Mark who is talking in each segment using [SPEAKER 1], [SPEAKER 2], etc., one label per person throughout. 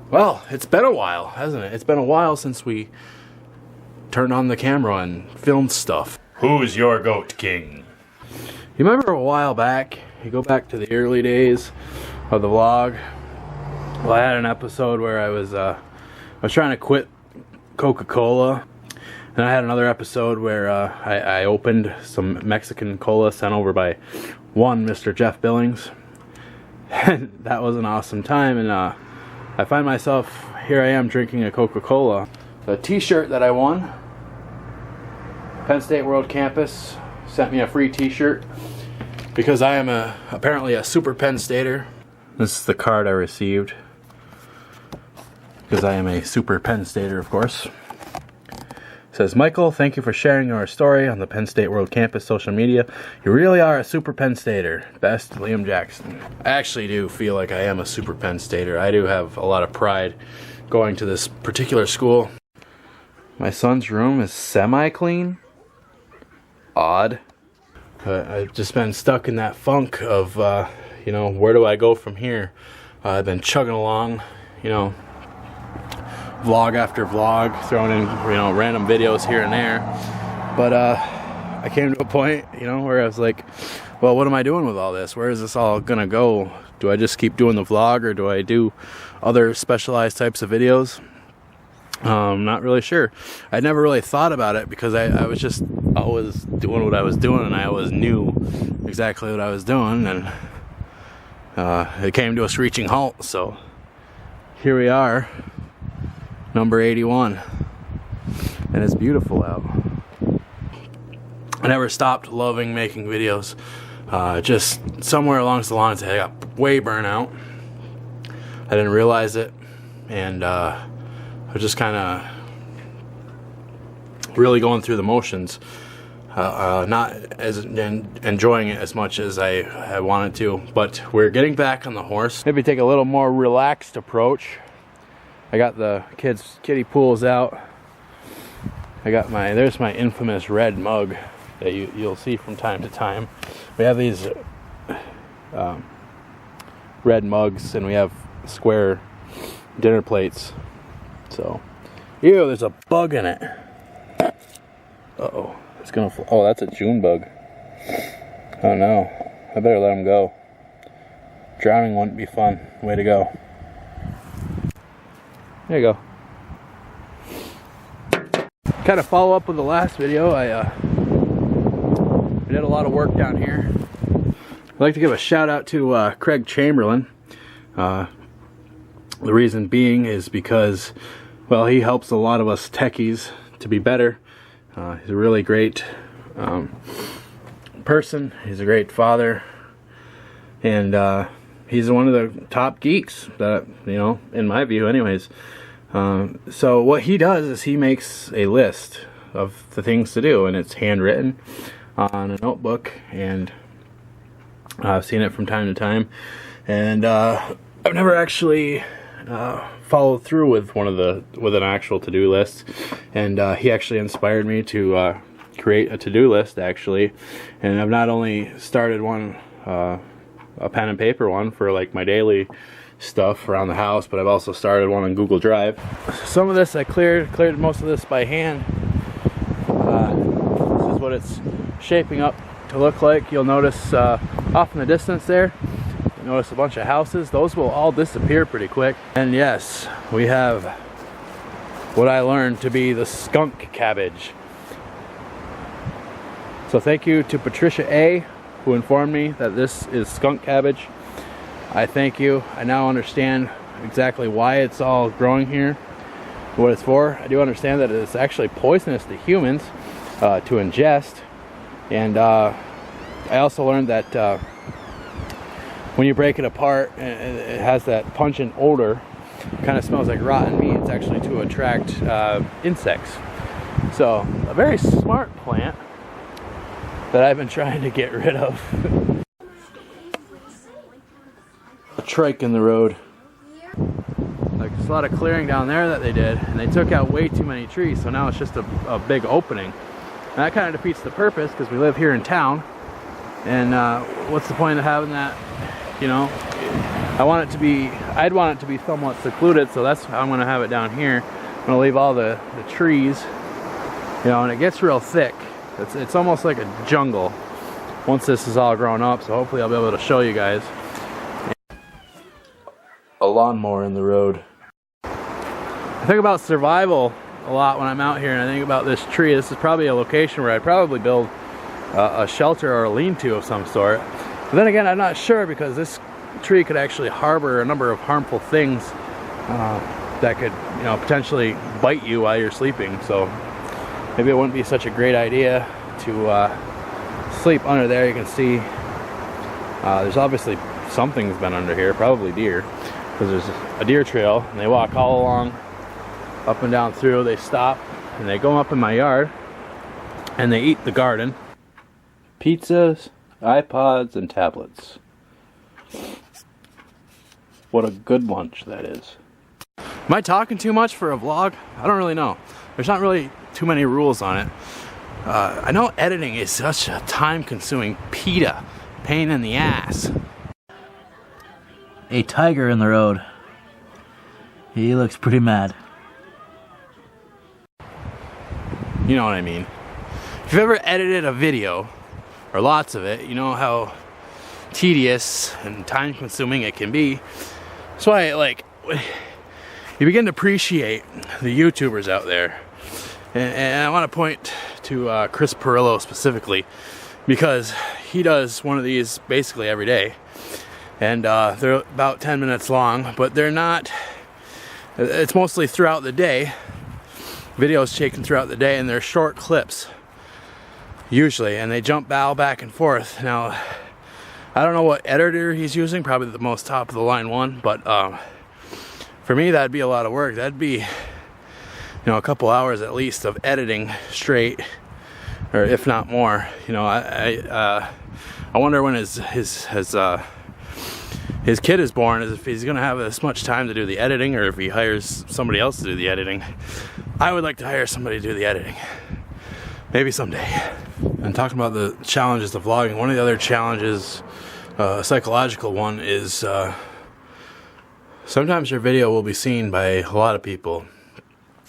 [SPEAKER 1] Well, it's been a while, hasn't it? It's been a while since we turned on the camera and filmed stuff.
[SPEAKER 2] Who's your goat king?
[SPEAKER 1] You remember a while back, you go back to the early days of the vlog. Well, I had an episode where I was trying to quit Coca-Cola. And I had another episode where I opened some Mexican cola sent over by one Mr. Jeff Billings. And that was an awesome time, and I find myself, here I am drinking a Coca-Cola. The t-shirt that I won, Penn State World Campus sent me a free t-shirt because I am apparently a super Penn Stater. This is the card I received because I am a super Penn Stater, of course. It says, Michael, thank you for sharing your story on the Penn State World Campus social media. You really are a super Penn Stater. Best, Liam Jackson. I actually do feel like I am a super Penn Stater. I do have a lot of pride going to this particular school. My son's room is semi-clean. Odd. But I've just been stuck in that funk of, you know, where do I go from here? I've been chugging along, you know, vlog after vlog, throwing in, you know, random videos here and there. But I came to a point, you know, where I was like, well, what am I doing with all this? Where is this all gonna go? Do I just keep doing the vlog, or do I do other specialized types of videos? Not really sure. I never really thought about it because I was just always doing what I was doing, and I always knew exactly what I was doing, and it came to a screeching halt. So here we are, number 81, and it's beautiful out. I never stopped loving making videos. Just somewhere along the lines I got way burnt out. I didn't realize it, and I was just kind of really going through the motions, not as enjoying it as much as I wanted to. But we're getting back on the horse. Maybe take a little more relaxed approach. I got the kids' kiddie pools out. I got there's my infamous red mug that you'll see from time to time. We have these red mugs, and we have square dinner plates. So, ew, there's a bug in it. Uh-oh, it's gonna fall. Oh, that's a June bug. Oh no, I better let him go. Drowning wouldn't be fun. Way to go. There you go. Kind of follow up with the last video. I did a lot of work down here. I'd like to give a shout out to Craig Chamberlain. The reason being is because, well, he helps a lot of us techies to be better. He's a really great person. He's a great father, and he's one of the top geeks that, you know, in my view anyways. So what he does is he makes a list of the things to do, and it's handwritten on a notebook, and I've seen it from time to time, and I've never actually followed through with with an actual to-do list, and he actually inspired me to create a to-do list, actually. And I've not only started one, a pen and paper one for like my daily stuff around the house, but I've also started one on Google Drive. Some of this I cleared most of this by hand. This is what it's shaping up to look like. You'll notice off in the distance there, you'll notice a bunch of houses. Those will all disappear pretty quick. And yes, we have what I learned to be the skunk cabbage. So thank you to Patricia A, who informed me that this is skunk cabbage. I thank you. I now understand exactly why it's all growing here, what it's for. I do understand that it's actually poisonous to humans to ingest. And I also learned that when you break it apart, it has that pungent odor. It kind of smells like rotten meat. It's actually to attract insects. So a very smart plant that I've been trying to get rid of. A trike in the road. Like, there's a lot of clearing down there that they did, and they took out way too many trees, so now it's just a big opening. And that kind of defeats the purpose, because we live here in town, and what's the point of having that, you know? I want it to be I'd want it to be somewhat secluded, so that's how I'm going to have it down here. I'm going to leave all the trees, you know, and it gets real thick. It's almost like a jungle once this is all grown up, so hopefully I'll be able to show you guys. A lawnmower in the road. I think about survival a lot when I'm out here, and I think about this tree. This is probably a location where I'd probably build a shelter or a lean-to of some sort. But then again, I'm not sure, because this tree could actually harbor a number of harmful things that could, you know, potentially bite you while you're sleeping. So maybe it wouldn't be such a great idea to sleep under there. You can see there's obviously something's been under here, probably deer, because there's a deer trail, and they walk all along, up and down through. They stop and they go up in my yard and they eat the garden. Pizzas, iPods, and tablets. What a good lunch that is. Am I talking too much for a vlog? I don't really know. There's not really too many rules on it. I know editing is such a time-consuming pain in the ass.
[SPEAKER 3] A tiger in the road. He looks pretty mad.
[SPEAKER 1] You know what I mean. If you've ever edited a video, or lots of it, you know how tedious and time-consuming it can be. That's why, like, you begin to appreciate the YouTubers out there. And I want to point to Chris Pirillo specifically, because he does one of these basically every day. And they're about 10 minutes long, but they're not, it's mostly throughout the day. Videos taken throughout the day, and they're short clips usually, and they jump back and forth. Now, I don't know what editor he's using, probably the most top of the line one, but for me that'd be a lot of work. That'd be, you know, a couple hours at least of editing straight, or if not more. You know, I wonder when his kid is born, is if he's gonna have as much time to do the editing, or if he hires somebody else to do the editing. I would like to hire somebody to do the editing. Maybe someday. And talking about the challenges of vlogging, one of the other challenges, a psychological one, is sometimes your video will be seen by a lot of people,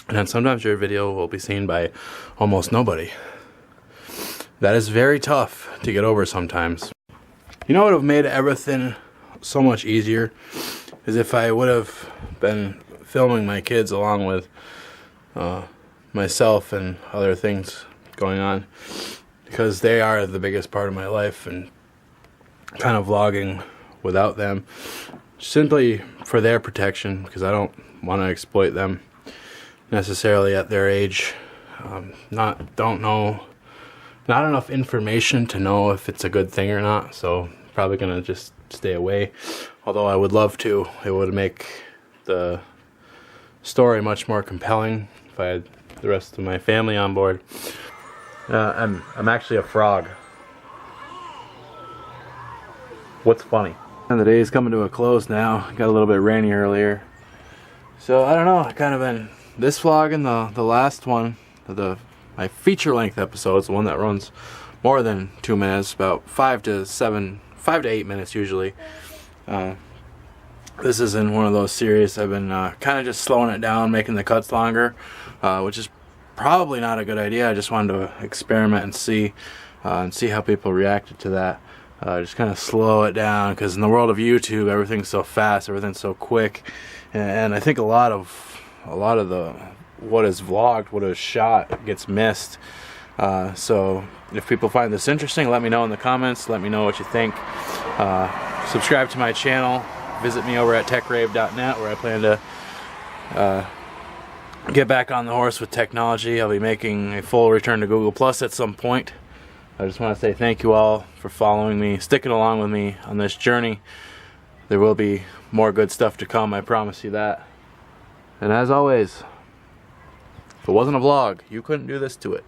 [SPEAKER 1] and then sometimes your video will be seen by almost nobody. That is very tough to get over sometimes. You know what would have made everything so much easier is if I would have been filming my kids along with myself and other things going on, because they are the biggest part of my life, and kind of vlogging without them simply for their protection, because I don't want to exploit them necessarily at their age. Don't know, not enough information to know if it's a good thing or not, so probably gonna just stay away. Although I would love to. It would make the story much more compelling if I had the rest of my family on board. I'm actually a frog. What's funny? And the day is coming to a close now. Got a little bit rainy earlier, so I don't know. I kind of been this vlog and the last one, my feature length episodes, the one that runs more than 2 minutes, about 5 to 8 minutes usually. This isn't one of those series. I've been kind of just slowing it down, making the cuts longer, which is probably not a good idea. I just wanted to experiment and see how people reacted to that. Just kind of slow it down, because in the world of YouTube, everything's so fast, everything's so quick, and I think a lot of what is vlogged, what is shot, gets missed. So if people find this interesting, let me know in the comments. Let me know what you think. Subscribe to my channel. Visit me over at techrave.net, where I plan to get back on the horse with technology. I'll be making a full return to Google Plus at some point. I just want to say thank you all for following me, sticking along with me on this journey. There will be more good stuff to come, I promise you that. And as always, if it wasn't a vlog, you couldn't do this to it.